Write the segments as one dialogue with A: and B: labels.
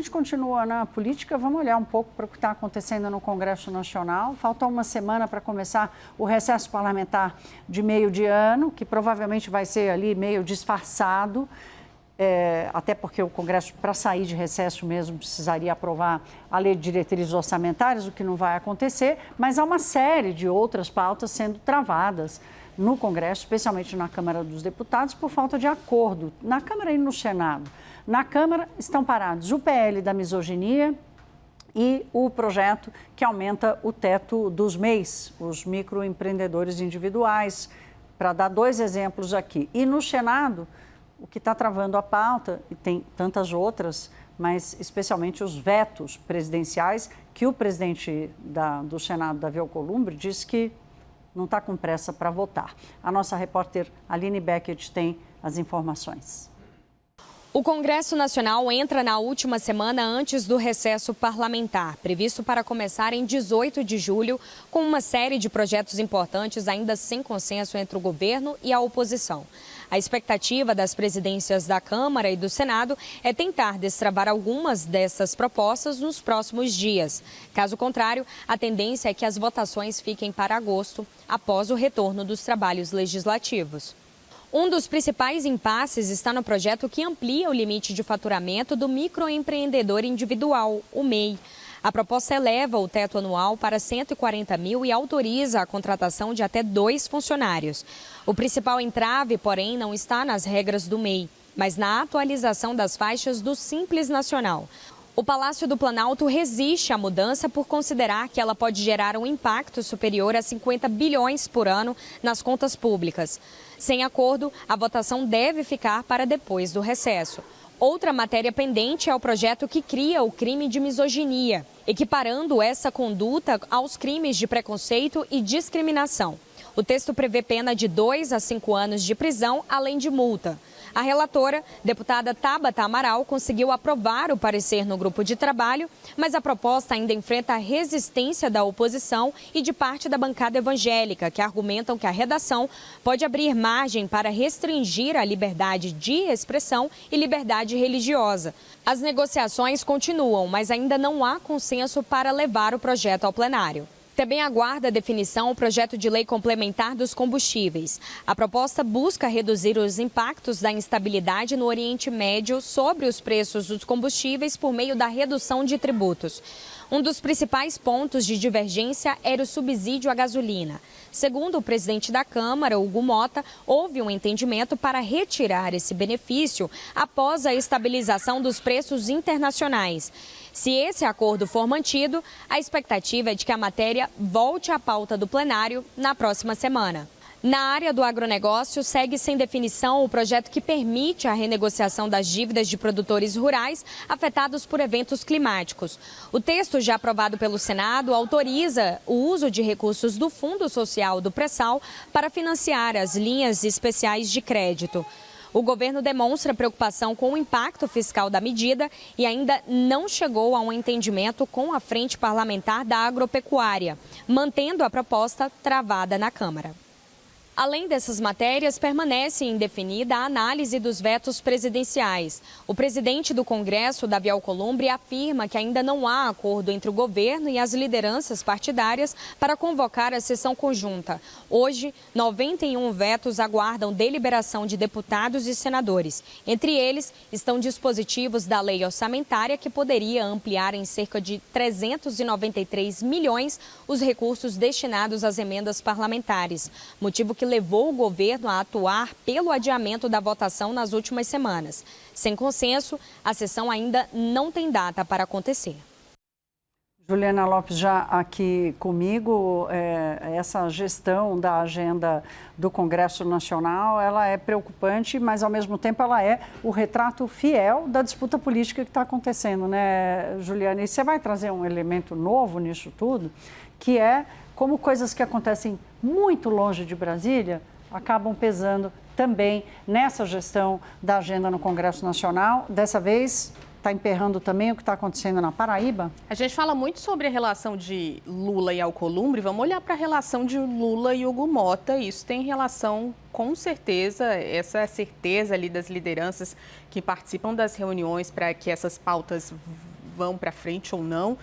A: gente continua na política, vamos olhar um pouco para o que está acontecendo no Congresso Nacional. Falta uma semana para começar o recesso parlamentar de meio de ano, que provavelmente vai ser ali meio disfarçado, até porque o Congresso, para sair de recesso mesmo, precisaria aprovar a Lei de Diretrizes Orçamentárias, o que não vai acontecer, mas há uma série de outras pautas sendo travadas no Congresso, especialmente na Câmara dos Deputados, por falta de acordo, na Câmara e no Senado. Na Câmara estão parados o PL da misoginia e o projeto que aumenta o teto dos MEIs, os microempreendedores individuais, para dar 2 exemplos aqui. E no Senado, o que está travando a pauta, e tem tantas outras, mas especialmente os vetos presidenciais, que o presidente do Senado, Davi Alcolumbre, disse que não está com pressa para votar. A nossa repórter Aline Beckett tem as informações.
B: O Congresso Nacional entra na última semana antes do recesso parlamentar, previsto para começar em 18 de julho, com uma série de projetos importantes ainda sem consenso entre o governo e a oposição. A expectativa das presidências da Câmara e do Senado é tentar destravar algumas dessas propostas nos próximos dias. Caso contrário, a tendência é que as votações fiquem para agosto, após o retorno dos trabalhos legislativos. Um dos principais impasses está no projeto que amplia o limite de faturamento do microempreendedor individual, o MEI. A proposta eleva o teto anual para 140 mil e autoriza a contratação de até 2 funcionários. O principal entrave, porém, não está nas regras do MEI, mas na atualização das faixas do Simples Nacional. O Palácio do Planalto resiste à mudança por considerar que ela pode gerar um impacto superior a 50 bilhões por ano nas contas públicas. Sem acordo, a votação deve ficar para depois do recesso. Outra matéria pendente é o projeto que cria o crime de misoginia, equiparando essa conduta aos crimes de preconceito e discriminação. O texto prevê pena de 2 a 5 anos de prisão, além de multa. A relatora, deputada Tabata Amaral, conseguiu aprovar o parecer no grupo de trabalho, mas a proposta ainda enfrenta a resistência da oposição e de parte da bancada evangélica, que argumentam que a redação pode abrir margem para restringir a liberdade de expressão e liberdade religiosa. As negociações continuam, mas ainda não há consenso para levar o projeto ao plenário. Também aguarda a definição o projeto de lei complementar dos combustíveis. A proposta busca reduzir os impactos da instabilidade no Oriente Médio sobre os preços dos combustíveis por meio da redução de tributos. Um dos principais pontos de divergência era o subsídio à gasolina. Segundo o presidente da Câmara, Hugo Mota, houve um entendimento para retirar esse benefício após a estabilização dos preços internacionais. Se esse acordo for mantido, a expectativa é de que a matéria volte à pauta do plenário na próxima semana. Na área do agronegócio, segue sem definição o projeto que permite a renegociação das dívidas de produtores rurais afetados por eventos climáticos. O texto, já aprovado pelo Senado, autoriza o uso de recursos do Fundo Social do Pré-Sal para financiar as linhas especiais de crédito. O governo demonstra preocupação com o impacto fiscal da medida e ainda não chegou a um entendimento com a Frente Parlamentar da Agropecuária, mantendo a proposta travada na Câmara. Além dessas matérias, permanece indefinida a análise dos vetos presidenciais. O presidente do Congresso, Davi Alcolumbre, afirma que ainda não há acordo entre o governo e as lideranças partidárias para convocar a sessão conjunta. Hoje, 91 vetos aguardam deliberação de deputados e senadores. Entre eles estão dispositivos da lei orçamentária que poderia ampliar em cerca de 393 milhões os recursos destinados às emendas parlamentares, motivo que levou o governo a atuar pelo adiamento da votação nas últimas semanas. Sem consenso, a sessão ainda não tem data para acontecer.
A: Juliana Lopes já aqui comigo, essa gestão da agenda do Congresso Nacional, ela é preocupante, mas ao mesmo tempo ela é o retrato fiel da disputa política que está acontecendo, né, Juliana? E você vai trazer um elemento novo nisso tudo, que é como coisas que acontecem muito longe de Brasília acabam pesando também nessa gestão da agenda no Congresso Nacional. Dessa vez, está emperrando também o que está acontecendo na Paraíba?
C: A gente fala muito sobre a relação de Lula e Alcolumbre, vamos olhar para a relação de Lula e Hugo Mota. Isso tem relação, com certeza, essa é a certeza ali das lideranças que participam das reuniões para que essas pautas vão para frente ou não,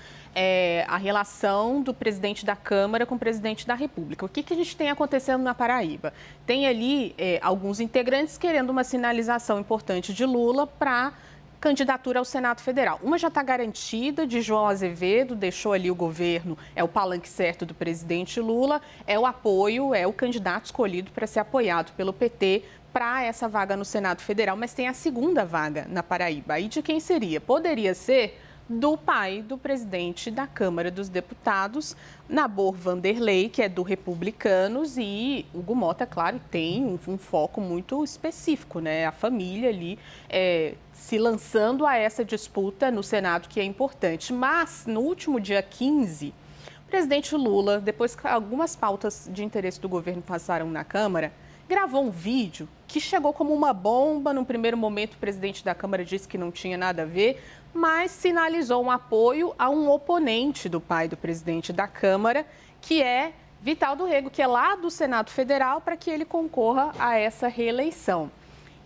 C: a relação do presidente da Câmara com o presidente da República. O que a gente tem acontecendo na Paraíba? Tem ali alguns integrantes querendo uma sinalização importante de Lula para candidatura ao Senado Federal. Uma já está garantida, de João Azevedo, deixou ali o governo, é o palanque certo do presidente Lula, é o apoio, é o candidato escolhido para ser apoiado pelo PT para essa vaga no Senado Federal, mas tem a segunda vaga na Paraíba. Aí de quem seria? Poderia ser do pai do presidente da Câmara dos Deputados, Nabor Vanderlei, que é do Republicanos, e Hugo Mota, claro, tem um foco muito específico, né? A família ali se lançando a essa disputa no Senado, que é importante. Mas, no último dia 15, o presidente Lula, depois que algumas pautas de interesse do governo passaram na Câmara, gravou um vídeo que chegou como uma bomba. No primeiro momento, o presidente da Câmara disse que não tinha nada a ver, mas sinalizou um apoio a um oponente do pai do presidente da Câmara, que é Vital do Rego, que é lá do Senado Federal, para que ele concorra a essa reeleição.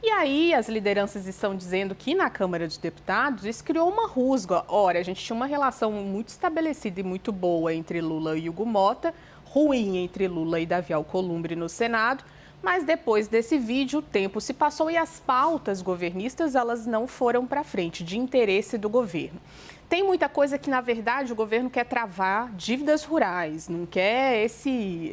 C: E aí as lideranças estão dizendo que na Câmara dos Deputados isso criou uma rusga. Ora, a gente tinha uma relação muito estabelecida e muito boa entre Lula e Hugo Mota, ruim entre Lula e Davi Alcolumbre no Senado. Mas depois desse vídeo, o tempo se passou e as pautas governistas, elas não foram para frente, de interesse do governo. Tem muita coisa que, na verdade, o governo quer travar dívidas rurais, não quer esse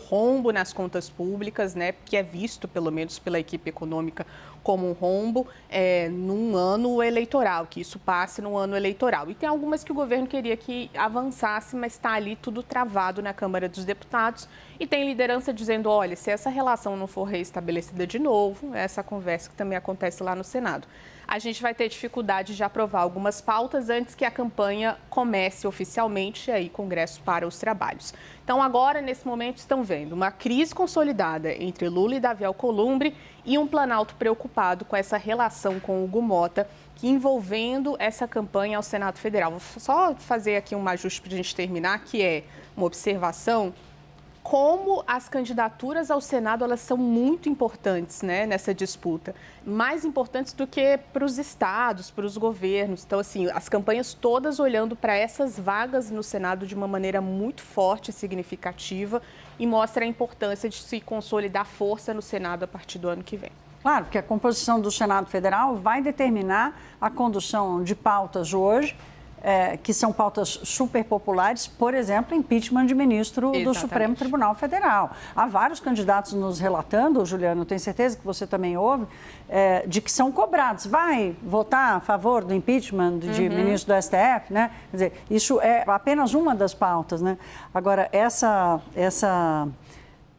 C: rombo nas contas públicas, né, que é visto, pelo menos pela equipe econômica, como um rombo num ano eleitoral, que isso passe num ano eleitoral. E tem algumas que o governo queria que avançasse, mas está ali tudo travado na Câmara dos Deputados. E tem liderança dizendo, olha, se essa relação não for reestabelecida de novo, essa conversa que também acontece lá no Senado, a gente vai ter dificuldade de aprovar algumas pautas antes que a campanha comece oficialmente e aí Congresso para os trabalhos. Então, agora, nesse momento, estão vendo uma crise consolidada entre Lula e Davi Alcolumbre e um Planalto preocupado com essa relação com Hugo Mota, que envolvendo essa campanha ao Senado Federal. Vou só fazer aqui um ajuste para a gente terminar, que é uma observação. Como as candidaturas ao Senado, elas são muito importantes, né, nessa disputa. Mais importantes do que para os estados, para os governos. Então, assim, as campanhas todas olhando para essas vagas no Senado de uma maneira muito forte e significativa e mostra a importância de se consolidar força no Senado a partir do ano que vem.
A: Claro, porque a composição do Senado Federal vai determinar a condução de pautas hoje, que são pautas super populares, por exemplo, impeachment de ministro do Supremo Tribunal Federal. Há vários candidatos nos relatando, Juliana, eu tenho certeza que você também ouve, de que são cobrados. Vai votar a favor do impeachment de ministro do STF, né? Quer dizer, isso é apenas uma das pautas, né? Agora,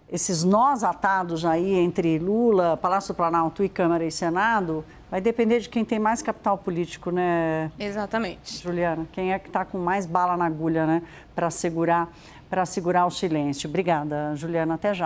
A: esses nós atados aí entre Lula, Palácio do Planalto e Câmara e Senado, vai depender de quem tem mais capital político, né?
C: Exatamente.
A: Juliana, quem é que está com mais bala na agulha, né? Para segurar o silêncio. Obrigada, Juliana. Até já.